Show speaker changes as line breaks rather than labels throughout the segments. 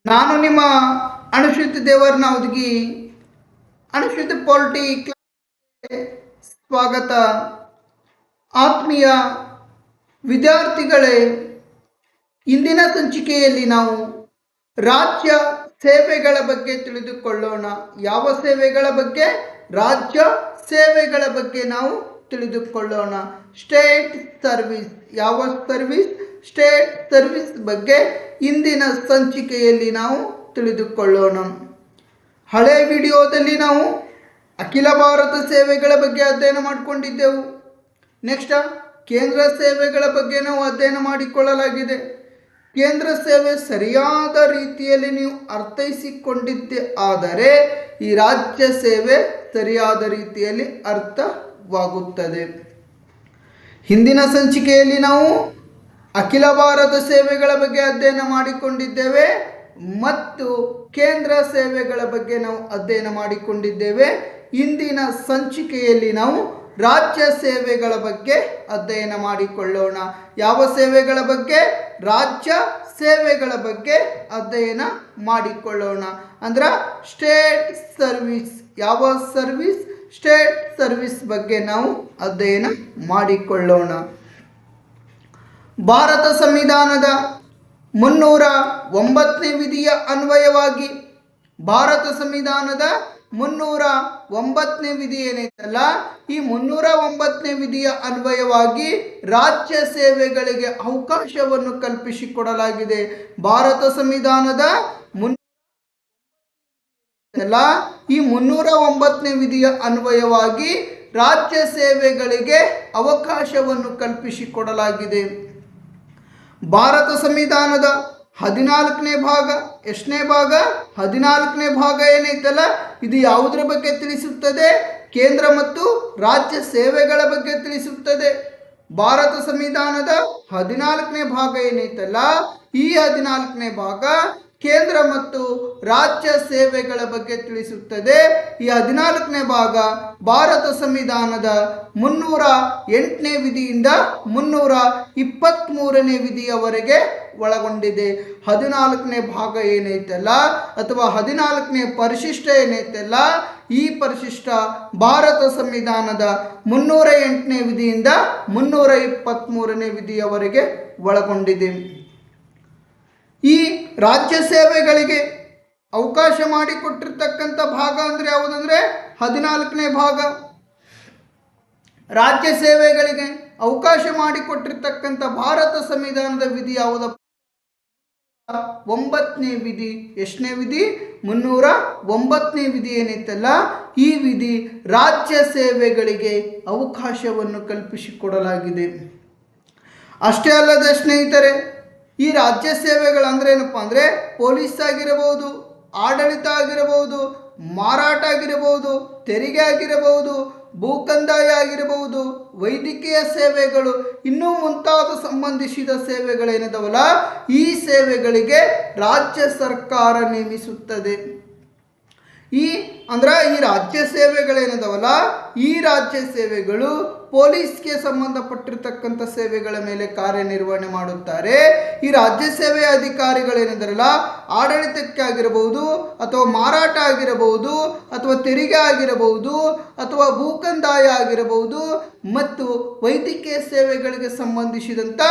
ನಾನು ನಿಮ್ಮ ಅನುಶ್ರುತಿ ದೇವರನವದಗಿ ಅನುಶ್ರುತಿ ಪಾಲಿಟಿ ಕ್ಲಾಸ್ಗೆ ಸ್ವಾಗತ. ಆತ್ಮೀಯ ವಿದ್ಯಾರ್ಥಿಗಳೇ, ಇಂದಿನ ಸಂಚಿಕೆಯಲ್ಲಿ ನಾವು ರಾಜ್ಯ ಸೇವೆಗಳ ಬಗ್ಗೆ ತಿಳಿದುಕೊಳ್ಳೋಣ. ಯಾವ ಸೇವೆಗಳ ಬಗ್ಗೆ? ರಾಜ್ಯ ಸೇವೆಗಳ ಬಗ್ಗೆ ನಾವು ತಿಳಿದುಕೊಳ್ಳೋಣ. State service. ಯಾವ ಸರ್ವಿಸ್? ಸ್ಟೇಟ್ ಸರ್ವಿಸ್ ಬಗ್ಗೆ ಇಂದಿನ ಸಂಚಿಕೆಯಲ್ಲಿ ನಾವು ತಿಳಿದುಕೊಳ್ಳೋಣ. ಹಳೆ ವಿಡಿಯೋದಲ್ಲಿ ನಾವು ಅಖಿಲ ಭಾರತ ಸೇವೆಗಳ ಬಗ್ಗೆ ಅಧ್ಯಯನ ಮಾಡಿಕೊಂಡಿದ್ದೆವು. ನೆಕ್ಸ್ಟ್ ಕೇಂದ್ರ ಸೇವೆಗಳ ಬಗ್ಗೆ ನಾವು ಅಧ್ಯಯನ ಮಾಡಿಕೊಳ್ಳಲಾಗಿದೆ. ಕೇಂದ್ರ ಸೇವೆ ಸರಿಯಾದ ರೀತಿಯಲ್ಲಿ ನೀವು ಅರ್ಥೈಸಿಕೊಂಡಿದ್ದೆ ಆದರೆ ಈ ರಾಜ್ಯ ಸೇವೆ ಸರಿಯಾದ ರೀತಿಯಲ್ಲಿ ಅರ್ಥವಾಗುತ್ತದೆ. ಹಿಂದಿನ ಸಂಚಿಕೆಯಲ್ಲಿ ನಾವು ಅಖಿಲ ಭಾರತ ಸೇವೆಗಳ ಬಗ್ಗೆ ಅಧ್ಯಯನ ಮಾಡಿಕೊಂಡಿದ್ದೇವೆ ಮತ್ತು ಕೇಂದ್ರ ಸೇವೆಗಳ ಬಗ್ಗೆ ನಾವು ಅಧ್ಯಯನ ಮಾಡಿಕೊಂಡಿದ್ದೇವೆ. ಇಂದಿನ ಸಂಚಿಕೆಯಲ್ಲಿ ನಾವು ರಾಜ್ಯ ಸೇವೆಗಳ ಬಗ್ಗೆ ಅಧ್ಯಯನ ಮಾಡಿಕೊಳ್ಳೋಣ. ಯಾವ ಸೇವೆಗಳ ಬಗ್ಗೆ? ರಾಜ್ಯ ಸೇವೆಗಳ ಬಗ್ಗೆ ಅಧ್ಯಯನ ಮಾಡಿಕೊಳ್ಳೋಣ. ಅಂದ್ರೆ ಸ್ಟೇಟ್ ಸರ್ವಿಸ್. ಯಾವ ಸರ್ವಿಸ್? ಸ್ಟೇಟ್ ಸರ್ವಿಸ್ ಬಗ್ಗೆ ನಾವು ಅಧ್ಯಯನ ಮಾಡಿಕೊಳ್ಳೋಣ. ಭಾರತ ಸಂವಿಧಾನದ 309ನೇ ವಿಧಿಯ ಅನ್ವಯವಾಗಿ ಭಾರತ ಸಂವಿಧಾನದ 309ನೇ ವಿಧಿ ಏನೈತಲ್ಲ, ಈ 309ನೇ ವಿಧಿಯ ಅನ್ವಯವಾಗಿ ರಾಜ್ಯ ಸೇವೆಗಳಿಗೆ ಅವಕಾಶವನ್ನು ಕಲ್ಪಿಸಿಕೊಡಲಾಗಿದೆ. ಭಾರತ ಸಂವಿಧಾನದ ಈ 309ನೇ ವಿಧಿಯ ಅನ್ವಯವಾಗಿ ರಾಜ್ಯ ಸೇವೆಗಳಿಗೆ ಅವಕಾಶವನ್ನು ಕಲ್ಪಿಸಿಕೊಡಲಾಗಿದೆ. ಭಾರತ ಸಂವಿಧಾನದ 14ನೇ ಭಾಗ, ಎಷ್ಟನೇ ಭಾಗ? 14ನೇ ಭಾಗ ಏನೈತಲ್ಲ, ಇದು ಯಾವುದರ ಬಗ್ಗೆ ತಿಳಿಸುತ್ತದೆ? ಕೇಂದ್ರ ಮತ್ತು ರಾಜ್ಯ ಸೇವೆಗಳ ಬಗ್ಗೆ ತಿಳಿಸುತ್ತದೆ. ಭಾರತ ಸಂವಿಧಾನದ 14ನೇ ಭಾಗ ಏನೈತಲ್ಲ, ಈ 14ನೇ ಭಾಗ ಕೇಂದ್ರ ಮತ್ತು ರಾಜ್ಯ ಸೇವೆಗಳ ಬಗ್ಗೆ ತಿಳಿಸುತ್ತದೆ. ಈ 14ನೇ ಭಾಗ ಭಾರತ ಸಂವಿಧಾನದ 308ನೇ ವಿಧಿಯಿಂದ 323ನೇ ವಿಧಿಯವರೆಗೆ ಒಳಗೊಂಡಿದೆ. 14ನೇ ಭಾಗ ಏನೈತಲ್ಲ ಅಥವಾ 14ನೇ ಪರಿಶಿಷ್ಟ ಏನೈತಲ್ಲ, ಈ ಪರಿಶಿಷ್ಟ ಭಾರತ ಸಂವಿಧಾನದ 308ನೇ ವಿಧಿಯಿಂದ 323ನೇ ವಿಧಿಯವರೆಗೆ ಒಳಗೊಂಡಿದೆ. ಈ ರಾಜ್ಯ ಸೇವೆಗಳಿಗೆ ಅವಕಾಶ ಮಾಡಿಕೊಟ್ಟಿರ್ತಕ್ಕಂಥ ಭಾಗ ಅಂದರೆ ಯಾವುದಂದ್ರೆ 14ನೇ ಭಾಗ. ರಾಜ್ಯ ಸೇವೆಗಳಿಗೆ ಅವಕಾಶ ಮಾಡಿಕೊಟ್ಟಿರ್ತಕ್ಕಂಥ ಭಾರತ ಸಂವಿಧಾನದ ವಿಧಿ ಯಾವುದಪ್ಪ? 9ನೇ ವಿಧಿ. ಎಷ್ಟನೇ ವಿಧಿ? 309ನೇ ವಿಧಿ ಏನೈತಲ್ಲ, ಈ ವಿಧಿ ರಾಜ್ಯ ಸೇವೆಗಳಿಗೆ ಅವಕಾಶವನ್ನು ಕಲ್ಪಿಸಿಕೊಡಲಾಗಿದೆ. ಅಷ್ಟೇ ಅಲ್ಲದೆ ಸ್ನೇಹಿತರೆ, ಈ ರಾಜ್ಯ ಸೇವೆಗಳು ಅಂದ್ರೆ ಏನಪ್ಪ ಅಂದರೆ ಪೊಲೀಸ್ ಆಗಿರಬಹುದು, ಆಡಳಿತ ಆಗಿರಬಹುದು, ಮಾರಾಟ ಆಗಿರಬಹುದು, ತೆರಿಗೆ ಆಗಿರಬಹುದು, ಭೂಕಂದಾಯ ಆಗಿರಬಹುದು, ವೈದ್ಯಕೀಯ ಸೇವೆಗಳು, ಇನ್ನೂ ಮುಂತಾದ ಸಂಬಂಧಿಸಿದ ಸೇವೆಗಳೇನಿದಾವಲ್ಲ, ಈ ಸೇವೆಗಳಿಗೆ ರಾಜ್ಯ ಸರ್ಕಾರ ನೇಮಿಸುತ್ತದೆ. ಈ ರಾಜ್ಯ ಸೇವೆಗಳೇನಿದಾವಲ್ಲ, ಈ ರಾಜ್ಯ ಸೇವೆಗಳು ಪೊಲೀಸ್ಗೆ ಸಂಬಂಧಪಟ್ಟಿರ್ತಕ್ಕಂಥ ಸೇವೆಗಳ ಮೇಲೆ ಕಾರ್ಯನಿರ್ವಹಣೆ ಮಾಡುತ್ತಾರೆ. ಈ ರಾಜ್ಯ ಸೇವೆಯ ಅಧಿಕಾರಿಗಳೇನಿದಾರಲ್ಲ, ಆಡಳಿತಕ್ಕೆ ಆಗಿರಬಹುದು ಅಥವಾ ಮಾರಾಟ ಆಗಿರಬಹುದು ಅಥವಾ ತೆರಿಗೆ ಆಗಿರಬಹುದು ಅಥವಾ ಭೂಕಂದಾಯ ಆಗಿರಬಹುದು ಮತ್ತು ವೈದ್ಯಕೀಯ ಸೇವೆಗಳಿಗೆ ಸಂಬಂಧಿಸಿದಂಥ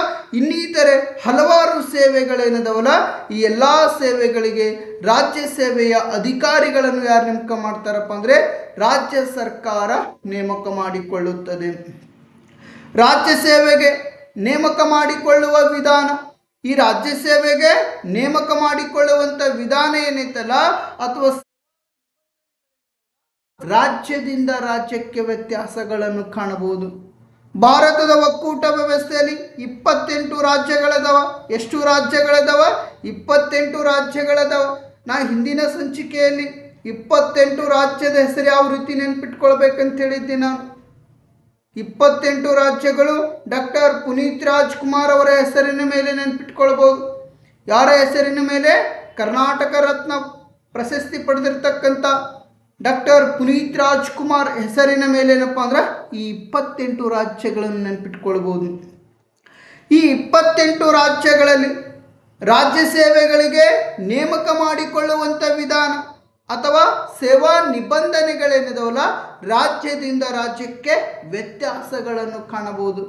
ಇನ್ನಿತರೆ ಹಲವಾರು ಸೇವೆಗಳೇನಿದಾವಲ್ಲ, ಈ ಎಲ್ಲ ಸೇವೆಗಳಿಗೆ ರಾಜ್ಯ ಸೇವೆಯ ಅಧಿಕಾರಿಗಳನ್ನು ಯಾರು ನೇಮಕ ಮಾಡ್ತಾರಪ್ಪ ಅಂದರೆ ರಾಜ್ಯ ಸರ್ಕಾರ ನೇಮಕ ಮಾಡಿಕೊಳ್ಳುತ್ತದೆ. ರಾಜ್ಯ ಸೇವೆಗೆ ನೇಮಕ ಮಾಡಿಕೊಳ್ಳುವ ವಿಧಾನ, ಈ ರಾಜ್ಯ ಸೇವೆಗೆ ನೇಮಕ ಮಾಡಿಕೊಳ್ಳುವಂಥ ವಿಧಾನ ಏನೈತಲ್ಲ ಅಥವಾ ರಾಜ್ಯದಿಂದ ರಾಜ್ಯಕ್ಕೆ ವ್ಯತ್ಯಾಸಗಳನ್ನು ಕಾಣಬಹುದು. ಭಾರತದ ಒಕ್ಕೂಟ ವ್ಯವಸ್ಥೆಯಲ್ಲಿ 28 ರಾಜ್ಯಗಳದಾವ. ಎಷ್ಟು ರಾಜ್ಯಗಳದಾವ? 28 ರಾಜ್ಯಗಳದಾವ. ನಾ ಹಿಂದಿನ ಸಂಚಿಕೆಯಲ್ಲಿ 28 ರಾಜ್ಯದ ಹೆಸರು ಯಾವ ರೀತಿ ನೆನ್ಪಿಟ್ಕೊಳ್ಬೇಕಂತ ಹೇಳಿದ್ದೆ ನಾನು. 28 ರಾಜ್ಯಗಳು ಡಾಕ್ಟರ್ ಪುನೀತ್ ರಾಜ್ಕುಮಾರ್ ಅವರ ಹೆಸರಿನ ಮೇಲೆ ನೆನ್ಪಿಟ್ಕೊಳ್ಬೋದು. ಯಾರ ಹೆಸರಿನ ಮೇಲೆ? ಕರ್ನಾಟಕ ರತ್ನ ಪ್ರಶಸ್ತಿ ಪಡೆದಿರ್ತಕ್ಕಂಥ ಡಾಕ್ಟರ್ ಪುನೀತ್ ರಾಜ್ಕುಮಾರ್ ಹೆಸರಿನ ಮೇಲೆ ಏನಪ್ಪ ಅಂದ್ರೆ ಈ 28 ರಾಜ್ಯಗಳನ್ನು ನೆನ್ಪಿಟ್ಕೊಳ್ಬೋದು. ಈ 28 ರಾಜ್ಯಗಳಲ್ಲಿ ರಾಜ್ಯ ಸೇವೆಗಳಿಗೆ ನೇಮಕ ಮಾಡಿಕೊಳ್ಳುವಂಥ ವಿಧಾನ ಅಥವಾ ಸೇವಾ ನಿಬಂಧನೆಗಳೇನಿದಾವಲ್ಲ ರಾಜ್ಯದಿಂದ ರಾಜ್ಯಕ್ಕೆ ವ್ಯತ್ಯಾಸಗಳನ್ನು ಕಾಣಬಹುದು.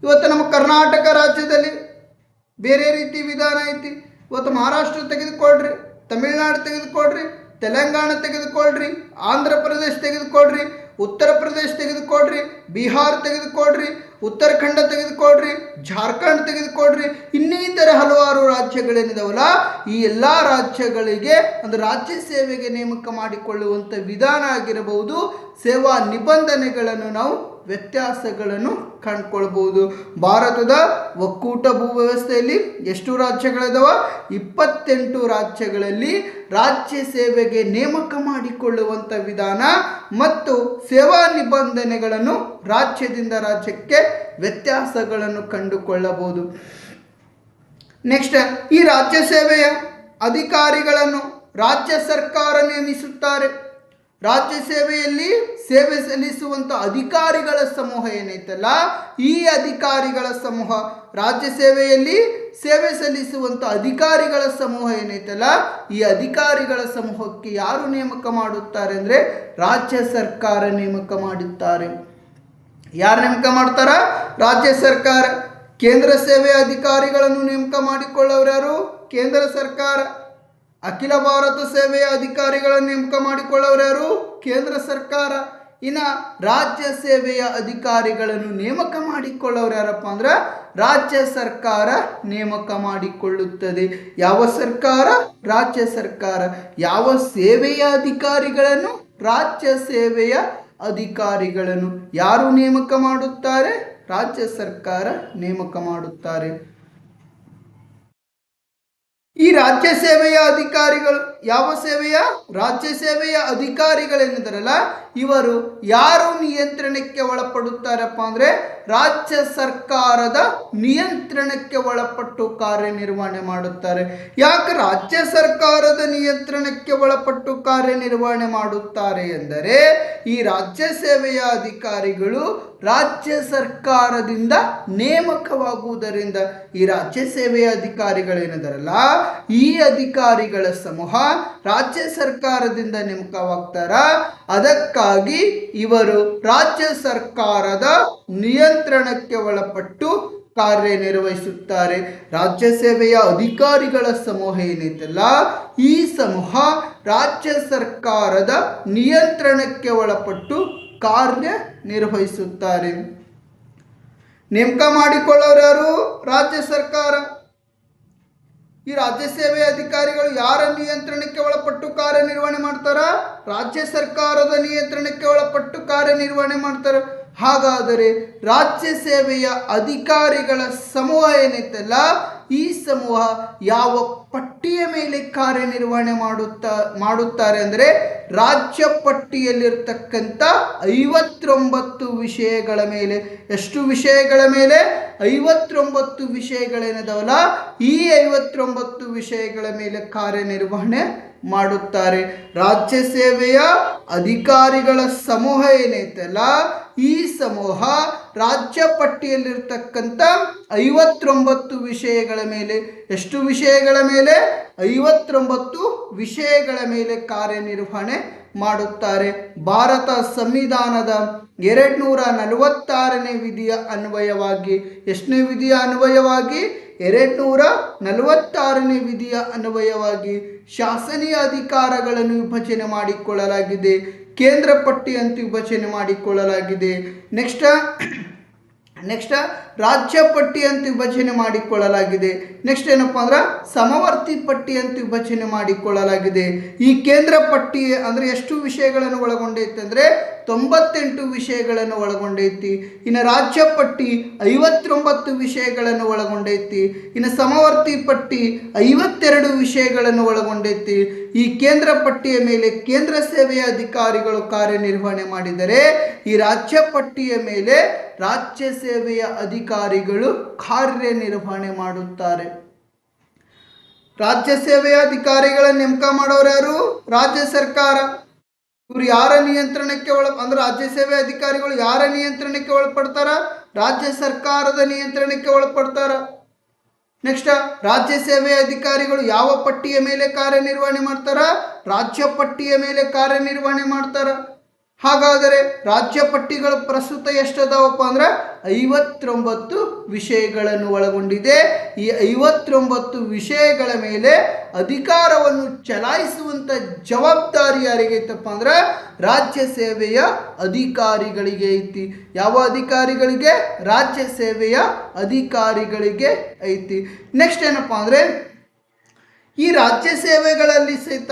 ಇವತ್ತು ನಮ್ಮ ಕರ್ನಾಟಕ ರಾಜ್ಯದಲ್ಲಿ ಬೇರೆ ರೀತಿ ವಿಧಾನ ಐತಿ. ಇವತ್ತು ಮಹಾರಾಷ್ಟ್ರ ತೆಗೆದುಕೊಳ್ರಿ, ತಮಿಳುನಾಡು ತೆಗೆದುಕೊಳ್ರಿ, ತೆಲಂಗಾಣ ತೆಗೆದುಕೊಳ್ರಿ, ಆಂಧ್ರ ಪ್ರದೇಶ ತೆಗೆದುಕೊಳ್ರಿ, ಉತ್ತರ ಪ್ರದೇಶ ತೆಗೆದುಕೊಳ್ರಿ, ಬಿಹಾರ್ ತೆಗೆದುಕೊಳ್ರಿ, ಉತ್ತರಾಖಂಡ ತೆಗೆದುಕೊಳ್ರಿ, ಜಾರ್ಖಂಡ್ ತೆಗೆದುಕೊಳ್ರಿ, ಇನ್ನಿತರ ಹಲವಾರು ರಾಜ್ಯಗಳೇನಿದಾವಲ್ಲ ಈ ಎಲ್ಲ ರಾಜ್ಯಗಳಿಗೆ ಒಂದು ರಾಜ್ಯ ಸೇವೆಗೆ ನೇಮಕ ಮಾಡಿಕೊಳ್ಳುವಂಥ ವಿಧಾನ ಆಗಿರಬಹುದು. ಸೇವಾ ನಿಬಂಧನೆಗಳನ್ನು ನಾವು ವ್ಯತ್ಯಾಸಗಳನ್ನು ಕಂಡುಕೊಳ್ಬಹುದು. ಭಾರತದ ಒಕ್ಕೂಟ ಭೂ ವ್ಯವಸ್ಥೆಯಲ್ಲಿ ಎಷ್ಟು ರಾಜ್ಯಗಳಿದಾವ? 28 ರಾಜ್ಯಗಳಲ್ಲಿ ರಾಜ್ಯ ಸೇವೆಗೆ ನೇಮಕ ಮಾಡಿಕೊಳ್ಳುವಂಥ ವಿಧಾನ ಮತ್ತು ಸೇವಾ ನಿಬಂಧನೆಗಳನ್ನು ರಾಜ್ಯದಿಂದ ರಾಜ್ಯಕ್ಕೆ ವ್ಯತ್ಯಾಸಗಳನ್ನು ಕಂಡುಕೊಳ್ಳಬಹುದು. ನೆಕ್ಸ್ಟ್, ಈ ರಾಜ್ಯ ಸೇವೆಯ ಅಧಿಕಾರಿಗಳನ್ನು ರಾಜ್ಯ ಸರ್ಕಾರ ನೇಮಿಸುತ್ತಾರೆ. ರಾಜ್ಯ ಸೇವೆಯಲ್ಲಿ ಸೇವೆ ಸಲ್ಲಿಸುವಂಥ ಅಧಿಕಾರಿಗಳ ಸಮೂಹ ಏನೈತಲ್ಲ ಈ ಅಧಿಕಾರಿಗಳ ಸಮೂಹ, ರಾಜ್ಯ ಸೇವೆಯಲ್ಲಿ ಸೇವೆ ಸಲ್ಲಿಸುವಂಥ ಅಧಿಕಾರಿಗಳ ಸಮೂಹ ಏನೈತಲ್ಲ ಈ ಅಧಿಕಾರಿಗಳ ಸಮೂಹಕ್ಕೆ ಯಾರು ನೇಮಕ ಮಾಡುತ್ತಾರೆ ಅಂದರೆ ರಾಜ್ಯ ಸರ್ಕಾರ ನೇಮಕ ಮಾಡುತ್ತಾರೆ. ಯಾರು ನೇಮಕ ಮಾಡ್ತಾರ? ರಾಜ್ಯ ಸರ್ಕಾರ. ಕೇಂದ್ರ ಸೇವೆಯ ಅಧಿಕಾರಿಗಳನ್ನು ನೇಮಕ ಮಾಡಿಕೊಳ್ಳೋರು ಯಾರು? ಕೇಂದ್ರ ಸರ್ಕಾರ. ಅಖಿಲ ಭಾರತ ಸೇವೆಯ ಅಧಿಕಾರಿಗಳನ್ನು ನೇಮಕ ಮಾಡಿಕೊಳ್ಳೋರು ಯಾರು? ಕೇಂದ್ರ ಸರ್ಕಾರ. ಇನ್ನು ರಾಜ್ಯ ಸೇವೆಯ ಅಧಿಕಾರಿಗಳನ್ನು ನೇಮಕ ಮಾಡಿಕೊಳ್ಳೋರು ಯಾರಪ್ಪ ಅಂದ್ರೆ ರಾಜ್ಯ ಸರ್ಕಾರ ನೇಮಕ ಮಾಡಿಕೊಳ್ಳುತ್ತದೆ. ಯಾವ ಸರ್ಕಾರ? ರಾಜ್ಯ ಸರ್ಕಾರ. ಯಾವ ಸೇವೆಯ ಅಧಿಕಾರಿಗಳನ್ನು? ರಾಜ್ಯ ಸೇವೆಯ ಅಧಿಕಾರಿಗಳನ್ನು ಯಾರು ನೇಮಕ ಮಾಡುತ್ತಾರೆ? ರಾಜ್ಯ ಸರ್ಕಾರ ನೇಮಕ ಮಾಡುತ್ತಾರೆ. ಈ ರಾಜ್ಯ ಸೇವೆಯ ಅಧಿಕಾರಿಗಳು ಯಾವ ಸೇವೆಯ? ರಾಜ್ಯ ಸೇವೆಯ ಅಧಿಕಾರಿಗಳೇನಿದಾರಲ್ಲ ಇವರು ಯಾರು ನಿಯಂತ್ರಣಕ್ಕೆ ಒಳಪಡುತ್ತಾರಪ್ಪ ಅಂದರೆ ರಾಜ್ಯ ಸರ್ಕಾರದ ನಿಯಂತ್ರಣಕ್ಕೆ ಒಳಪಟ್ಟು ಕಾರ್ಯನಿರ್ವಹಣೆ ಮಾಡುತ್ತಾರೆ. ಯಾಕೆ ರಾಜ್ಯ ಸರ್ಕಾರದ ನಿಯಂತ್ರಣಕ್ಕೆ ಒಳಪಟ್ಟು ಕಾರ್ಯನಿರ್ವಹಣೆ ಮಾಡುತ್ತಾರೆ ಎಂದರೆ ಈ ರಾಜ್ಯ ಸೇವೆಯ ಅಧಿಕಾರಿಗಳು ರಾಜ್ಯ ಸರ್ಕಾರದಿಂದ ನೇಮಕವಾಗುವುದರಿಂದ ಈ ರಾಜ್ಯ ಸೇವೆಯ ಅಧಿಕಾರಿಗಳೇನಿದಾರಲ್ಲ ಈ ಅಧಿಕಾರಿಗಳ ಸಮೂಹ ರಾಜ್ಯ ಸರ್ಕಾರದಿಂದ ನೇಮಕವಾಗ್ತಾರ. ಅದಕ್ಕಾಗಿ ಇವರು ರಾಜ್ಯ ಸರ್ಕಾರದ ನಿಯಂತ್ರಣಕ್ಕೆ ಒಳಪಟ್ಟು ಕಾರ್ಯನಿರ್ವಹಿಸುತ್ತಾರೆ. ರಾಜ್ಯ ಸೇವೆಯ ಅಧಿಕಾರಿಗಳ ಸಮೂಹ ಏನೈತಲ್ಲ ಈ ಸಮೂಹ ರಾಜ್ಯ ಸರ್ಕಾರದ ನಿಯಂತ್ರಣಕ್ಕೆ ಒಳಪಟ್ಟು ಕಾರ್ಯನಿರ್ವಹಿಸುತ್ತಾರೆ. ನೇಮಕ ಮಾಡಿಕೊಳ್ಳೋರು ಯಾರು? ರಾಜ್ಯ ಸರ್ಕಾರ. ಈ ರಾಜ್ಯ ಸೇವೆಯ ಅಧಿಕಾರಿಗಳು ಯಾರ ನಿಯಂತ್ರಣಕ್ಕೆ ಒಳಪಟ್ಟು ಕಾರ್ಯನಿರ್ವಹಣೆ ಮಾಡ್ತಾರ? ರಾಜ್ಯ ಸರ್ಕಾರದ ನಿಯಂತ್ರಣಕ್ಕೆ ಒಳಪಟ್ಟು ಕಾರ್ಯನಿರ್ವಹಣೆ ಮಾಡ್ತಾರೆ. ಹಾಗಾದರೆ ರಾಜ್ಯ ಸೇವೆಯ ಅಧಿಕಾರಿಗಳ ಸಮೂಹ ಏನೈತಲ್ಲ ಈ ಸಮೂಹ ಯಾವ ಪಟ್ಟಿಯ ಮೇಲೆ ಕಾರ್ಯನಿರ್ವಹಣೆ ಮಾಡುತ್ತಾರೆ ಅಂದರೆ ರಾಜ್ಯ ಪಟ್ಟಿಯಲ್ಲಿರ್ತಕ್ಕಂಥ 59 ವಿಷಯಗಳ ಮೇಲೆ. ಎಷ್ಟು ವಿಷಯಗಳ ಮೇಲೆ? 59 ವಿಷಯಗಳೇನದವಲ್ಲ ಈ 59 ವಿಷಯಗಳ ಮೇಲೆ ಕಾರ್ಯನಿರ್ವಹಣೆ ಮಾಡುತ್ತಾರೆ. ರಾಜ್ಯ ಸೇವೆಯ ಅಧಿಕಾರಿಗಳ ಸಮೂಹ ಏನೈತಲ್ಲ ಈ ಸಮೂಹ ರಾಜ್ಯ ಪಟ್ಟಿಯಲ್ಲಿರ್ತಕ್ಕಂಥ 59 ವಿಷಯಗಳ ಮೇಲೆ. ಎಷ್ಟು ವಿಷಯಗಳ ಮೇಲೆ? 59 ವಿಷಯಗಳ ಮೇಲೆ ಕಾರ್ಯನಿರ್ವಹಣೆ ಮಾಡುತ್ತಾರೆ. ಭಾರತ ಸಂವಿಧಾನದ 246ನೇ ವಿಧಿಯ ಅನ್ವಯವಾಗಿ, ಎಷ್ಟನೇ ವಿಧಿಯ ಅನ್ವಯವಾಗಿ? 246ನೇ ವಿಧಿಯ ಅನ್ವಯವಾಗಿ ಶಾಸನೀಯ ಅಧಿಕಾರಗಳನ್ನು ವಿಭಜನೆ ಮಾಡಿಕೊಳ್ಳಲಾಗಿದೆ. ಕೇಂದ್ರ ಪಟ್ಟಿ ಅಂತ ವಿಭಜನೆ ಮಾಡಿಕೊಳ್ಳಲಾಗಿದೆ. ನೆಕ್ಸ್ಟ್ ರಾಜ್ಯ ಪಟ್ಟಿ ಅಂತ ವಿಭಜನೆ ಮಾಡಿಕೊಳ್ಳಲಾಗಿದೆ. ನೆಕ್ಸ್ಟ್ ಏನಪ್ಪ ಅಂದ್ರೆ ಸಮವರ್ತಿ ಪಟ್ಟಿ ಅಂತ ವಿಭಜನೆ ಮಾಡಿಕೊಳ್ಳಲಾಗಿದೆ. ಈ ಕೇಂದ್ರ ಪಟ್ಟಿ ಅಂದರೆ ಎಷ್ಟು ವಿಷಯಗಳನ್ನು ಒಳಗೊಂಡೈತಿ ಅಂದರೆ 98 ವಿಷಯಗಳನ್ನು ಒಳಗೊಂಡೈತಿ. ಇನ್ನು ರಾಜ್ಯ ಪಟ್ಟಿ 59 ವಿಷಯಗಳನ್ನು ಒಳಗೊಂಡೈತಿ. ಇನ್ನು ಸಮವರ್ತಿ ಪಟ್ಟಿ 52 ವಿಷಯಗಳನ್ನು ಒಳಗೊಂಡೈತಿ. ಈ ಕೇಂದ್ರ ಪಟ್ಟಿಯ ಮೇಲೆ ಕೇಂದ್ರ ಸೇವೆಯ ಅಧಿಕಾರಿಗಳು ಕಾರ್ಯನಿರ್ವಹಣೆ ಮಾಡಿದರೆ ಈ ರಾಜ್ಯ ಪಟ್ಟಿಯ ಮೇಲೆ ರಾಜ್ಯ ಸೇವೆಯ ಅಧಿಕಾರಿಗಳು ಕಾರ್ಯನಿರ್ವಹಣೆ ಮಾಡುತ್ತಾರೆ. ರಾಜ್ಯ ಸೇವೆಯ ಅಧಿಕಾರಿಗಳ ನೇಮಕ ಮಾಡೋರು ಯಾರು? ರಾಜ್ಯ ಸರ್ಕಾರ. ಇವರು ಯಾರ ನಿಯಂತ್ರಣಕ್ಕೆ ಅಂದ್ರೆ ರಾಜ್ಯ ಸೇವೆ ಅಧಿಕಾರಿಗಳು ಯಾರ ನಿಯಂತ್ರಣಕ್ಕೆ ಒಳಪಡ್ತಾರ? ರಾಜ್ಯ ಸರ್ಕಾರದ ನಿಯಂತ್ರಣಕ್ಕೆ ಒಳಪಡ್ತಾರ. ನೆಕ್ಸ್ಟ್ ರಾಜ್ಯ ಸೇವೆ ಅಧಿಕಾರಿಗಳು ಯಾವ ಪಟ್ಟಿಯ ಮೇಲೆ ಕಾರ್ಯನಿರ್ವಹಣೆ ಮಾಡ್ತಾರ? ರಾಜ್ಯ ಪಟ್ಟಿಯ ಮೇಲೆ ಕಾರ್ಯನಿರ್ವಹಣೆ ಮಾಡ್ತಾರ. ಹಾಗಾದರೆ ರಾಜ್ಯ ಪಟ್ಟಿಗಳು ಪ್ರಸ್ತುತ ಎಷ್ಟದಾವಪ್ಪ ಅಂದ್ರೆ 59 ವಿಷಯಗಳನ್ನು ಒಳಗೊಂಡಿದೆ. ಈ 59 ವಿಷಯಗಳ ಮೇಲೆ ಅಧಿಕಾರವನ್ನು ಚಲಾಯಿಸುವಂತ ಜವಾಬ್ದಾರಿ ಯಾರಿಗೆ ಐತಪ್ಪ ಅಂದ್ರೆ ರಾಜ್ಯ ಸೇವೆಯ ಅಧಿಕಾರಿಗಳಿಗೆ ಐತಿ. ಯಾವ ಅಧಿಕಾರಿಗಳಿಗೆ? ರಾಜ್ಯ ಸೇವೆಯ ಅಧಿಕಾರಿಗಳಿಗೆ ಐತಿ. ನೆಕ್ಸ್ಟ್ ಏನಪ್ಪ ಅಂದ್ರೆ ಈ ರಾಜ್ಯ ಸೇವೆಗಳಲ್ಲಿ ಸಹಿತ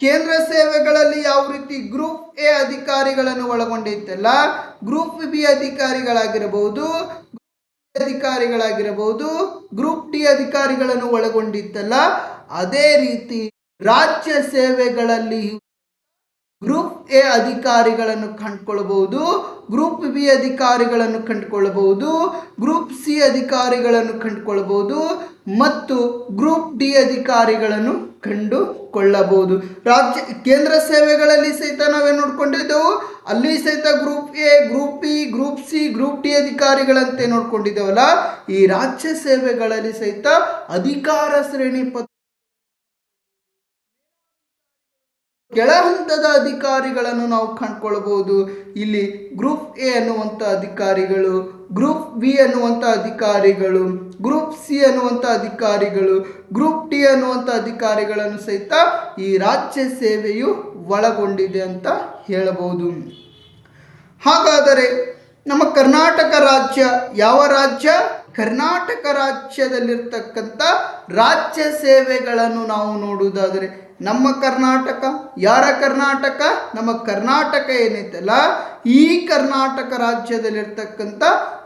ಕೇಂದ್ರ ಸೇವೆಗಳಲ್ಲಿ ಯಾವ ರೀತಿ ಗ್ರೂಪ್ ಎ ಅಧಿಕಾರಿಗಳನ್ನು ಒಳಗೊಂಡೈತಲ್ಲ, ಗ್ರೂಪ್ ಬಿ ಅಧಿಕಾರಿಗಳಾಗಿರಬಹುದು, ಗ್ರೂಪ್ ಡಿ ಅಧಿಕಾರಿಗಳನ್ನು ಒಳಗೊಂಡಿತ್ತಲ್ಲ, ಅದೇ ರೀತಿ ರಾಜ್ಯ ಸೇವೆಗಳಲ್ಲಿ ಗ್ರೂಪ್ ಎ ಅಧಿಕಾರಿಗಳನ್ನು ಕಂಡುಕೊಳ್ಳಬಹುದು, ಗ್ರೂಪ್ ಬಿ ಅಧಿಕಾರಿಗಳನ್ನು ಕಂಡುಕೊಳ್ಳಬಹುದು, ಗ್ರೂಪ್ ಸಿ ಅಧಿಕಾರಿಗಳನ್ನು ಕಂಡುಕೊಳ್ಳಬಹುದು ಮತ್ತು ಗ್ರೂಪ್ ಡಿ ಅಧಿಕಾರಿಗಳನ್ನು ಕಂಡುಕೊಳ್ಳಬಹುದು. ರಾಜ್ಯ ಕೇಂದ್ರ ಸೇವೆಗಳಲ್ಲಿ ಸಹಿತ ನಾವೇನು ನೋಡ್ಕೊಂಡಿದ್ದೆವು, ಅಲ್ಲಿ ಸಹಿತ group A, group B, group C, group D ಅಧಿಕಾರಿಗಳಂತೆ ನೋಡ್ಕೊಂಡಿದ್ದೇವಲ್ಲ, ಈ ರಾಜ್ಯ ಸೇವೆಗಳಲ್ಲಿ ಸಹಿತ ಅಧಿಕಾರ ಶ್ರೇಣಿ ಕೆಳ ಹಂತದ ಅಧಿಕಾರಿಗಳನ್ನು ನಾವು ಕಂಡುಕೊಳ್ಳಬಹುದು. ಇಲ್ಲಿ ಗ್ರೂಪ್ ಎ ಅನ್ನುವಂಥ ಅಧಿಕಾರಿಗಳು, ಗ್ರೂಪ್ ಬಿ ಅನ್ನುವಂಥ ಅಧಿಕಾರಿಗಳು, ಗ್ರೂಪ್ ಸಿ ಅನ್ನುವಂಥ ಅಧಿಕಾರಿಗಳು, ಗ್ರೂಪ್ ಡಿ ಅನ್ನುವಂಥ ಅಧಿಕಾರಿಗಳನ್ನು ಸಹಿತ ಈ ರಾಜ್ಯ ಸೇವೆಯು ಒಳಗೊಂಡಿದೆ ಅಂತ ಹೇಳಬಹುದು. ಹಾಗಾದರೆ ನಮ್ಮ ಕರ್ನಾಟಕ ರಾಜ್ಯ ಯಾವ ರಾಜ್ಯ? ಕರ್ನಾಟಕ ರಾಜ್ಯದಲ್ಲಿರ್ತಕ್ಕಂಥ ರಾಜ್ಯ ಸೇವೆಗಳನ್ನು ನಾವು ನೋಡುವುದಾದರೆ ನಮ್ಮ ಕರ್ನಾಟಕ, ಯಾರ ಕರ್ನಾಟಕ? ನಮ್ಮ ಕರ್ನಾಟಕ ಏನೈತಲ್ಲ, ಈ ಕರ್ನಾಟಕ ರಾಜ್ಯದಲ್ಲಿರ್ತಕ್ಕಂಥ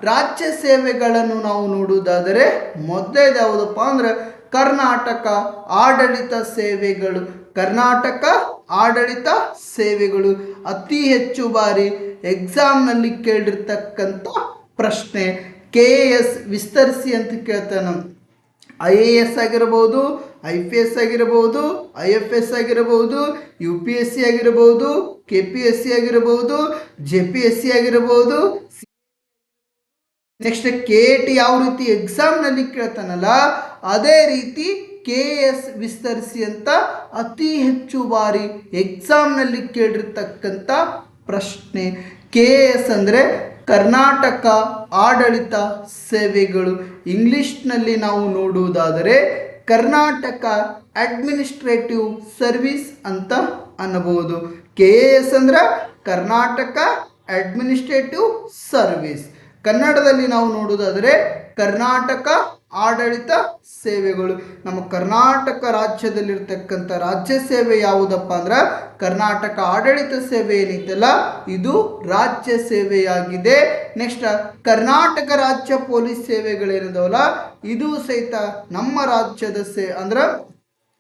ರಾಜ್ಯ ಸೇವೆಗಳನ್ನು ನಾವು ನೋಡುವುದಾದರೆ ಮೊದಲೇದು ಯಾವುದಪ್ಪ ಅಂದ್ರೆ ಕರ್ನಾಟಕ ಆಡಳಿತ ಸೇವೆಗಳು. ಕರ್ನಾಟಕ ಆಡಳಿತ ಸೇವೆಗಳು ಅತಿ ಹೆಚ್ಚು ಬಾರಿ ಎಕ್ಸಾಮ್ನಲ್ಲಿ ಕೇಳಿರ್ತಕ್ಕಂಥ ಪ್ರಶ್ನೆ. KAS ವಿಸ್ತರಿಸಿ ಅಂತ ಕೇಳ್ತಾನೆ. IAS ಆಗಿರಬಹುದು, IPS ಆಗಿರಬಹುದು, IFS ಆಗಿರಬಹುದು, UPSC ಆಗಿರಬಹುದು, KPSC ಆಗಿರಬಹುದು, JPSC ಆಗಿರಬಹುದು. ನೆಕ್ಸ್ಟ್ KAT ಯಾವ ರೀತಿ ಎಕ್ಸಾಮ್ನಲ್ಲಿ ಕೇಳ್ತಾನಲ್ಲ, ಅದೇ ರೀತಿ KAS ವಿಸ್ತರಿಸಿ ಅಂತ ಅತಿ ಹೆಚ್ಚು ಬಾರಿ ಎಕ್ಸಾಮ್ನಲ್ಲಿ ಕೇಳಿರ್ತಕ್ಕಂಥ ಪ್ರಶ್ನೆ. KAS ಅಂದರೆ ಕರ್ನಾಟಕ ಆಡಳಿತ ಸೇವೆಗಳು. ಇಂಗ್ಲಿಷ್ನಲ್ಲಿ ನಾವು ನೋಡುವುದಾದರೆ ಕರ್ನಾಟಕ ಅಡ್ಮಿನಿಸ್ಟ್ರೇಟಿವ್ ಸರ್ವಿಸ್ ಅಂತ ಅನ್ನಬಹುದು. KAS ಅಂದ್ರೆ ಕರ್ನಾಟಕ ಅಡ್ಮಿನಿಸ್ಟ್ರೇಟಿವ್ ಸರ್ವಿಸ್. ಕನ್ನಡದಲ್ಲಿ ನಾವು ನೋಡುವುದಾದರೆ ಕರ್ನಾಟಕ ಆಡಳಿತ ಸೇವೆಗಳು. ನಮ್ಮ ಕರ್ನಾಟಕ ರಾಜ್ಯದಲ್ಲಿರ್ತಕ್ಕಂಥ ರಾಜ್ಯ ಸೇವೆ ಯಾವುದಪ್ಪ ಅಂದ್ರೆ ಕರ್ನಾಟಕ ಆಡಳಿತ ಸೇವೆ ಏನೈತಲ್ಲ, ಇದು ರಾಜ್ಯ ಸೇವೆಯಾಗಿದೆ. ನೆಕ್ಸ್ಟ್ ಕರ್ನಾಟಕ ರಾಜ್ಯ ಪೊಲೀಸ್ ಸೇವೆಗಳೇನಿದಾವಲ್ಲ, ಇದು ಸಹಿತ ನಮ್ಮ ರಾಜ್ಯದ ಅಂದ್ರೆ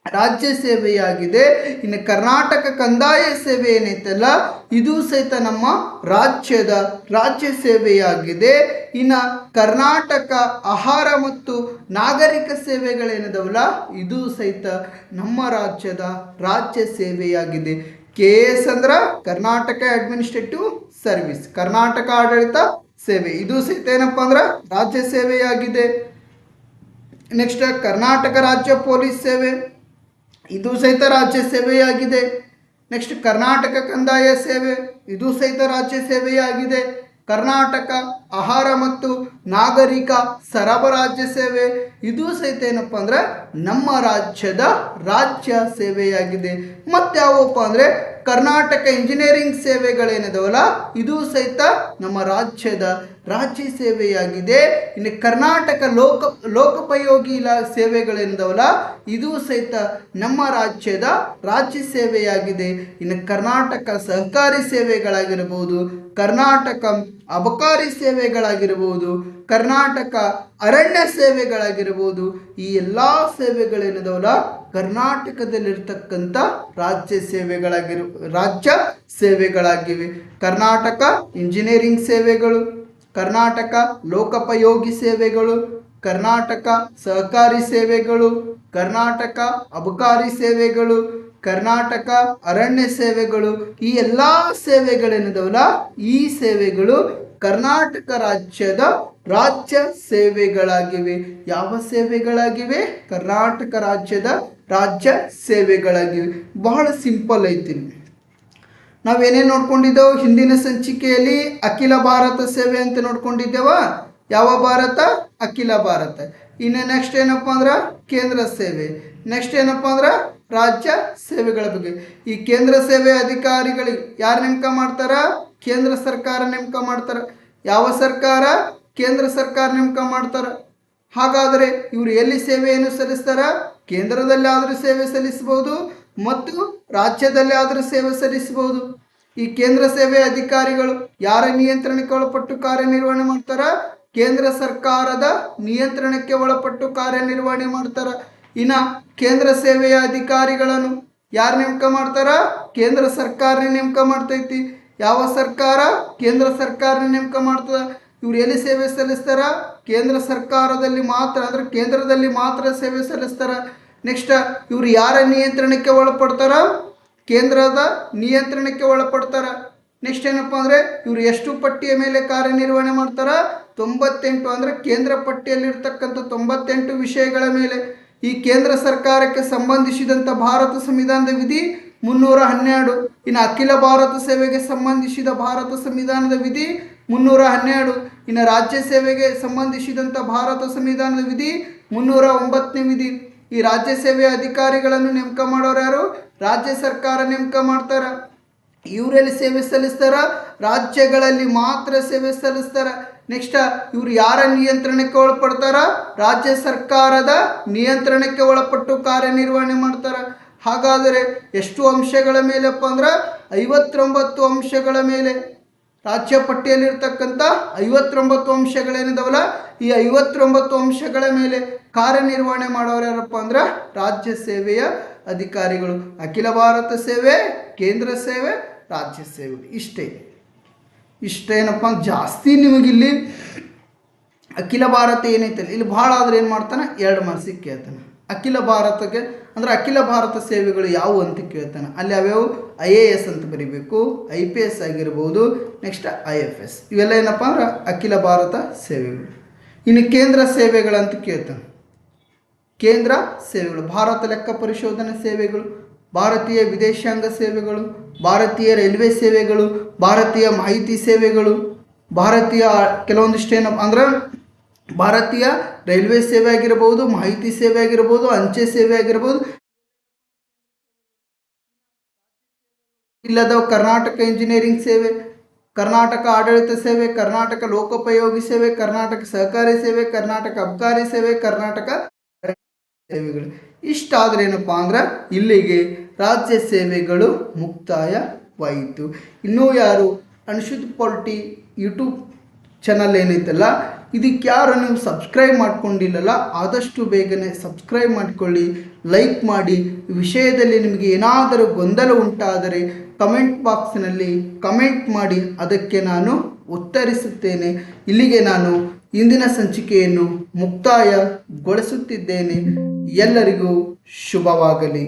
ರಾಜ್ಯ ಸೇವೆಯಾಗಿದೆ. ಇನ್ನು ಕರ್ನಾಟಕ ಕಂದಾಯ ಸೇವೆ ಏನೈತಲ್ಲ, ಇದು ಸಹಿತ ನಮ್ಮ ರಾಜ್ಯದ ರಾಜ್ಯ ಸೇವೆಯಾಗಿದೆ. ಇನ್ನು ಕರ್ನಾಟಕ ಆಹಾರ ಮತ್ತು ನಾಗರಿಕ ಸೇವೆಗಳೇನಿದಾವಲ್ಲ, ಇದು ಸಹಿತ ನಮ್ಮ ರಾಜ್ಯದ ರಾಜ್ಯ ಸೇವೆಯಾಗಿದೆ. KAS ಅಂದ್ರೆ ಕರ್ನಾಟಕ ಅಡ್ಮಿನಿಸ್ಟ್ರೇಟಿವ್ ಸರ್ವಿಸ್, ಕರ್ನಾಟಕ ಆಡಳಿತ ಸೇವೆ, ಇದು ಸಹಿತ ಏನಪ್ಪ ಅಂದ್ರೆ ರಾಜ್ಯ ಸೇವೆಯಾಗಿದೆ. ನೆಕ್ಸ್ಟ್ ಕರ್ನಾಟಕ ರಾಜ್ಯ ಪೊಲೀಸ್ ಸೇವೆ, ಇದು ಸಹಿತ ರಾಜ್ಯ ಸೇವೆಯಾಗಿದೆ. ನೆಕ್ಸ್ಟ್ ಕರ್ನಾಟಕ ಕಂದಾಯ ಸೇವೆ, ಇದು ಸಹಿತ ರಾಜ್ಯ ಸೇವೆಯಾಗಿದೆ. ಕರ್ನಾಟಕ ಆಹಾರ ಮತ್ತು ನಾಗರಿಕ ಸರಬರಾಜು ಸೇವೆ, ಇದು ಸಹಿತ ಏನಪ್ಪ ಅಂದ್ರೆ ನಮ್ಮ ರಾಜ್ಯದ ರಾಜ್ಯ ಸೇವೆಯಾಗಿದೆ. ಮತ್ತೆ ಯಾವಪ್ಪ ಅಂದ್ರೆ ಕರ್ನಾಟಕ ಇಂಜಿನಿಯರಿಂಗ್ ಸೇವೆಗಳೇನಿದಾವಲ್ಲ, ಇದು ಸಹಿತ ನಮ್ಮ ರಾಜ್ಯದ ರಾಜ್ಯ ಸೇವೆಯಾಗಿದೆ. ಇನ್ನು ಕರ್ನಾಟಕ ಲೋಕೋಪಯೋಗಿ ಸೇವೆಗಳೇನಿದಾವಲ್ಲ, ಇದು ಸಹಿತ ನಮ್ಮ ರಾಜ್ಯದ ರಾಜ್ಯ ಸೇವೆಯಾಗಿದೆ. ಇನ್ನು ಕರ್ನಾಟಕ ಸಹಕಾರಿ ಸೇವೆಗಳಾಗಿರಬಹುದು, ಕರ್ನಾಟಕ ಅಬಕಾರಿ ಸೇವೆಗಳಾಗಿರಬಹುದು, ಕರ್ನಾಟಕ ಅರಣ್ಯ ಸೇವೆಗಳಾಗಿರಬಹುದು, ಈ ಎಲ್ಲ ಸೇವೆಗಳೇನಿದಾವಲ್ಲ ಕರ್ನಾಟಕದಲ್ಲಿರ್ತಕ್ಕಂಥ ರಾಜ್ಯ ಸೇವೆಗಳಾಗಿವೆ. ಕರ್ನಾಟಕ ಇಂಜಿನಿಯರಿಂಗ್ ಸೇವೆಗಳು, ಕರ್ನಾಟಕ ಲೋಕೋಪಯೋಗಿ ಸೇವೆಗಳು, ಕರ್ನಾಟಕ ಸಹಕಾರಿ ಸೇವೆಗಳು, ಕರ್ನಾಟಕ ಅಬಕಾರಿ ಸೇವೆಗಳು, ಕರ್ನಾಟಕ ಅರಣ್ಯ ಸೇವೆಗಳು, ಈ ಎಲ್ಲ ಸೇವೆಗಳೇನಿದಾವಲ್ಲ ಈ ಸೇವೆಗಳು ಕರ್ನಾಟಕ ರಾಜ್ಯದ ರಾಜ್ಯ ಸೇವೆಗಳಾಗಿವೆ. ಯಾವ ಸೇವೆಗಳಾಗಿವೆ? ಕರ್ನಾಟಕ ರಾಜ್ಯದ ರಾಜ್ಯ ಸೇವೆಗಳಾಗಿವೆ. ಬಹಳ ಸಿಂಪಲ್ ಐತಿ. ನಾವೇನೇನು ನೋಡ್ಕೊಂಡಿದ್ದೇವೆ ಹಿಂದಿನ ಸಂಚಿಕೆಯಲ್ಲಿ? ಅಖಿಲ ಭಾರತ ಸೇವೆ ಅಂತ ನೋಡ್ಕೊಂಡಿದ್ದೇವ. ಯಾವ ಭಾರತ? ಅಖಿಲ ಭಾರತ. ಇನ್ನು ನೆಕ್ಸ್ಟ್ ಏನಪ್ಪ ಅಂದ್ರೆ ಕೇಂದ್ರ ಸೇವೆ. ನೆಕ್ಸ್ಟ್ ಏನಪ್ಪ ಅಂದ್ರೆ ರಾಜ್ಯ ಸೇವೆಗಳ ಬಗ್ಗೆ. ಈ ಕೇಂದ್ರ ಸೇವೆ ಅಧಿಕಾರಿಗಳಿಗೆ ಯಾರು ನೇಮಕ ಮಾಡ್ತಾರ? ಕೇಂದ್ರ ಸರ್ಕಾರ ನೇಮಕ ಮಾಡ್ತಾರ. ಯಾವ ಸರ್ಕಾರ? ಕೇಂದ್ರ ಸರ್ಕಾರ ನೇಮಕ ಮಾಡ್ತಾರ. ಹಾಗಾದರೆ ಇವರು ಎಲ್ಲಿ ಸೇವೆಯನ್ನು ಸಲ್ಲಿಸ್ತಾರ? ಕೇಂದ್ರದಲ್ಲಿ ಆದರೂ ಸೇವೆ ಸಲ್ಲಿಸಬಹುದು ಮತ್ತು ರಾಜ್ಯದಲ್ಲಿ ಆದರೂ ಸೇವೆ ಸಲ್ಲಿಸಬಹುದು. ಈ ಕೇಂದ್ರ ಸೇವೆ ಅಧಿಕಾರಿಗಳು ಯಾರ ನಿಯಂತ್ರಣಕ್ಕೆ ಒಳಪಟ್ಟು ಕಾರ್ಯನಿರ್ವಹಣೆ ಮಾಡ್ತಾರ? ಕೇಂದ್ರ ಸರ್ಕಾರದ ನಿಯಂತ್ರಣಕ್ಕೆ ಒಳಪಟ್ಟು ಕಾರ್ಯನಿರ್ವಹಣೆ ಮಾಡ್ತಾರ. ಇನ್ನು ಕೇಂದ್ರ ಸೇವೆಯ ಅಧಿಕಾರಿಗಳನ್ನು ಯಾರು ನೇಮಕ ಮಾಡ್ತಾರ? ಕೇಂದ್ರ ಸರ್ಕಾರ ನೇಮಕ ಮಾಡ್ತೈತಿ. ಯಾವ ಸರ್ಕಾರ? ಕೇಂದ್ರ ಸರ್ಕಾರ ನೇಮಕ ಮಾಡ್ತದ. ಇವ್ರು ಎಲ್ಲಿ ಸೇವೆ ಸಲ್ಲಿಸ್ತಾರ? ಕೇಂದ್ರ ಸರ್ಕಾರದಲ್ಲಿ ಮಾತ್ರ, ಅಂದ್ರೆ ಕೇಂದ್ರದಲ್ಲಿ ಮಾತ್ರ ಸೇವೆ ಸಲ್ಲಿಸ್ತಾರ. ನೆಕ್ಸ್ಟ್ ಇವರು ಯಾರ ನಿಯಂತ್ರಣಕ್ಕೆ ಒಳಪಡ್ತಾರ? ಕೇಂದ್ರದ ನಿಯಂತ್ರಣಕ್ಕೆ ಒಳಪಡ್ತಾರ. ನೆಕ್ಸ್ಟ್ ಏನಪ್ಪ ಅಂದರೆ ಇವರು ಎಷ್ಟು ಪಟ್ಟಿಯ ಮೇಲೆ ಕಾರ್ಯನಿರ್ವಹಣೆ ಮಾಡ್ತಾರ? 98, ಅಂದರೆ ಕೇಂದ್ರ ಪಟ್ಟಿಯಲ್ಲಿರ್ತಕ್ಕಂಥ 98 ವಿಷಯಗಳ ಮೇಲೆ. ಈ ಕೇಂದ್ರ ಸರ್ಕಾರಕ್ಕೆ ಸಂಬಂಧಿಸಿದಂಥ ಭಾರತ ಸಂವಿಧಾನದ ವಿಧಿ 312. ಇನ್ನು ಅಖಿಲ ಭಾರತ ಸೇವೆಗೆ ಸಂಬಂಧಿಸಿದ ಭಾರತ ಸಂವಿಧಾನದ ವಿಧಿ 312. ಇನ್ನು ರಾಜ್ಯ ಸೇವೆಗೆ ಸಂಬಂಧಿಸಿದಂಥ ಭಾರತ ಸಂವಿಧಾನದ ವಿಧಿ 309ನೇ ವಿಧಿ. ಈ ರಾಜ್ಯ ಸೇವೆಯ ಅಧಿಕಾರಿಗಳನ್ನು ನೇಮಕ ಮಾಡೋರು ಯಾರು? ರಾಜ್ಯ ಸರ್ಕಾರ ನೇಮಕ ಮಾಡ್ತಾರ. ಇವರಲ್ಲಿ ಸೇವೆ ಸಲ್ಲಿಸ್ತಾರ? ರಾಜ್ಯಗಳಲ್ಲಿ ಮಾತ್ರ ಸೇವೆ ಸಲ್ಲಿಸ್ತಾರ. ನೆಕ್ಸ್ಟ್ ಇವರು ಯಾರ ನಿಯಂತ್ರಣಕ್ಕೆ ಒಳಪಡ್ತಾರ? ರಾಜ್ಯ ಸರ್ಕಾರದ ನಿಯಂತ್ರಣಕ್ಕೆ ಒಳಪಟ್ಟು ಕಾರ್ಯನಿರ್ವಹಣೆ ಮಾಡ್ತಾರ. ಹಾಗಾದರೆ ಎಷ್ಟು ಅಂಶಗಳ ಮೇಲೆಪ್ಪ ಅಂದ್ರೆ 59 ಅಂಶಗಳ ಮೇಲೆ. ರಾಜ್ಯ ಪಟ್ಟಿಯಲ್ಲಿರ್ತಕ್ಕಂಥ 59 ಅಂಶಗಳೇನಿದಾವಲ್ಲ, ಈ 59 ಅಂಶಗಳ ಮೇಲೆ ಕಾರ್ಯನಿರ್ವಹಣೆ ಮಾಡೋರು ಯಾರಪ್ಪ ಅಂದ್ರೆ ರಾಜ್ಯ ಸೇವೆಯ ಅಧಿಕಾರಿಗಳು. ಅಖಿಲ ಭಾರತ ಸೇವೆ, ಕೇಂದ್ರ ಸೇವೆ, ರಾಜ್ಯ ಸೇವೆ. ಇಷ್ಟೇನಪ್ಪ ಜಾಸ್ತಿ ನಿಮಗಿಲ್ಲಿ ಅಖಿಲ ಭಾರತ ಏನೈತಲ್ಲ ಇಲ್ಲಿ ಭಾಳ ಆದ್ರೆ ಏನು ಮಾಡ್ತಾನೆ? 2 ಮಾರ್ಕ್ಸಿಗೆ ಕೇಳ್ತಾನೆ. ಅಖಿಲ ಭಾರತಕ್ಕೆ ಅಂದರೆ ಅಖಿಲ ಭಾರತ ಸೇವೆಗಳು ಯಾವುವು ಅಂತ ಕೇಳ್ತಾನೆ. ಅಲ್ಲಿ ಯಾವ್ಯಾವು? IAS ಅಂತ ಬರೀಬೇಕು, IPS ಆಗಿರ್ಬೋದು, ನೆಕ್ಸ್ಟ್ IFS. ಇವೆಲ್ಲ ಏನಪ್ಪ ಅಂದ್ರೆ ಅಖಿಲ ಭಾರತ ಸೇವೆಗಳು. ಇನ್ನು ಕೇಂದ್ರ ಸೇವೆಗಳಂತ ಕೇಳ್ತಾನೆ. ಕೇಂದ್ರ ಸೇವೆಗಳು ಭಾರತ ಲೆಕ್ಕ ಪರಿಶೋಧನಾ ಸೇವೆಗಳು, ಭಾರತೀಯ ವಿದೇಶಾಂಗ ಸೇವೆಗಳು, ಭಾರತೀಯ ರೈಲ್ವೆ ಸೇವೆಗಳು, ಭಾರತೀಯ ಮಾಹಿತಿ ಸೇವೆಗಳು, ಭಾರತೀಯ ಕೆಲವೊಂದಿಷ್ಟು ಏನಪ್ಪ ಅಂದ್ರೆ ಭಾರತೀಯ ರೈಲ್ವೆ ಸೇವೆ ಆಗಿರ್ಬೋದು, ಮಾಹಿತಿ ಸೇವೆ ಆಗಿರ್ಬೋದು, ಅಂಚೆ ಸೇವೆ ಆಗಿರ್ಬೋದು. ಇಲ್ಲದ ಕರ್ನಾಟಕ ಇಂಜಿನಿಯರಿಂಗ್ ಸೇವೆ, ಕರ್ನಾಟಕ ಆಡಳಿತ ಸೇವೆ, ಕರ್ನಾಟಕ ಲೋಕೋಪಯೋಗಿ ಸೇವೆ, ಕರ್ನಾಟಕ ಸಹಕಾರಿ ಸೇವೆ, ಕರ್ನಾಟಕ ಅಬಕಾರಿ ಸೇವೆ, ಕರ್ನಾಟಕ ಸೇವೆಗಳು. ಇಷ್ಟಾದ್ರೆ ಏನಪ್ಪ ಅಂದ್ರೆ ಇಲ್ಲಿಗೆ ರಾಜ್ಯ ಸೇವೆಗಳು ಮುಕ್ತಾಯವಾಯಿತು. ಇನ್ನೂ ಯಾರು ಅನ್ಶುದ್ ಪಾಲಿಟಿ ಯೂಟ್ಯೂಬ್ ಚಾನಲ್ ಏನೈತಲ್ಲ, ಇದಕ್ಕೆ ಯಾರು ನೀವು ಸಬ್ಸ್ಕ್ರೈಬ್ ಮಾಡ್ಕೊಂಡಿಲ್ಲಲ್ಲ, ಆದಷ್ಟು ಬೇಗನೆ ಸಬ್ಸ್ಕ್ರೈಬ್ ಮಾಡಿಕೊಳ್ಳಿ, ಲೈಕ್ ಮಾಡಿ. ವಿಷಯದಲ್ಲಿ ನಿಮಗೆ ಏನಾದರೂ ಗೊಂದಲ ಉಂಟಾದರೆ ಕಮೆಂಟ್ ಬಾಕ್ಸ್ನಲ್ಲಿ ಕಮೆಂಟ್ ಮಾಡಿ, ಅದಕ್ಕೆ ನಾನು ಉತ್ತರಿಸುತ್ತೇನೆ. ಇಲ್ಲಿಗೆ ನಾನು ಇಂದಿನ ಸಂಚಿಕೆಯನ್ನು ಮುಕ್ತಾಯಗೊಳಿಸುತ್ತಿದ್ದೇನೆ. ಎಲ್ಲರಿಗೂ ಶುಭವಾಗಲಿ.